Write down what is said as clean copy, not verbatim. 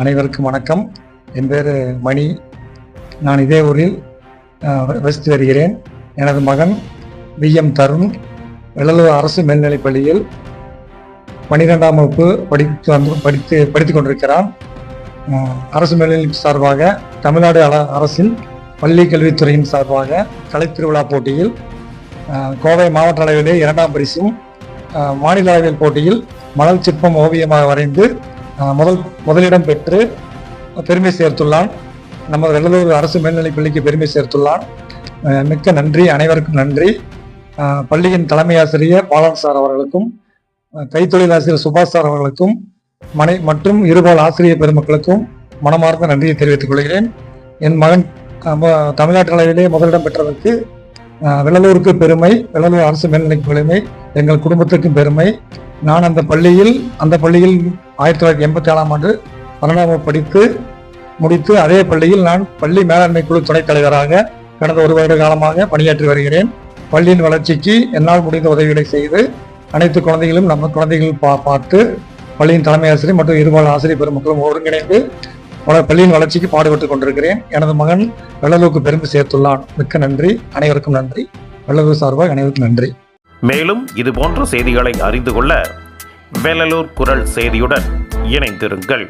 அனைவருக்கும் வணக்கம். என் பேர் மணி. நான் இதே ஊரில் வசித்து வருகிறேன். எனது மகன் VM தருண் வெள்ளலூர் அரசு மேல்நிலைப் பள்ளியில் 12ஆம் வகுப்பு படித்துக் கொண்டிருக்கிறான். அரசு மேல்நிலை சார்பாக தமிழ்நாடு அரசின் பள்ளி கல்வித்துறையின் சார்பாக கலைத்திருவிழா போட்டியில் கோவை மாவட்ட அளவிலே 2ஆம் பரிசும், மாநில அளவில் போட்டியில் மணல் சிற்பம் ஓவியமாக வரைந்து முதலிடம் பெற்று பெருமை சேர்த்துள்ளான். நமது வெள்ளலூர் அரசு மேல்நிலைப் பள்ளிக்கு பெருமை சேர்த்துள்ளான். மிக்க நன்றி, அனைவருக்கும் நன்றி. பள்ளியின் தலைமை ஆசிரியர் பாலன் சார் அவர்களுக்கும், கைத்தொழில் ஆசிரியர் சுபாஷ் சார் அவர்களுக்கும், மற்றும் இருபால் ஆசிரியர் பெருமக்களுக்கும் மனமார்ந்த நன்றியை தெரிவித்துக் கொள்கிறேன். என் மகன் தமிழ்நாட்டு அளவிலே முதலிடம் பெற்றதற்கு வெள்ளலூருக்கு பெருமை, வெள்ளலூர் அரசு மேல்நிலைக்கு பெருமை, எங்கள் குடும்பத்திற்கும் பெருமை. நான் அந்த பள்ளியில் 1987ஆம் ஆண்டு 12ஆம் வகுப்பு படித்து முடித்து அதே பள்ளியில் நான் பள்ளி மேலாண்மை குழு துணைத் தலைவராக கடந்த 1 வருட காலமாக பணியாற்றி வருகிறேன். பள்ளியின் வளர்ச்சிக்கு என்னால் முடிந்த உதவிகளை செய்து அனைத்து குழந்தைகளும் நம்ம குழந்தைகள் பார்த்து பள்ளியின் தலைமை ஆசிரியர் மற்றும் இருபால் ஆசிரியர் பெருமக்களும் ஒருங்கிணைந்து பள்ளியின் வளர்ச்சிக்கு பாடுபட்டுக் கொண்டிருக்கிறேன். எனது மகன் வெள்ளலூருக்கு பெருமை சேர்த்துள்ளான். மிக்க நன்றி, அனைவருக்கும் நன்றி. வெள்ளலூர் சார்பாக அனைவருக்கும் நன்றி. மேலும் இது போன்ற செய்திகளை அறிந்து கொள்ள வெள்ளலூர் குரல் செய்தியுடன் இணைந்திருங்கள்.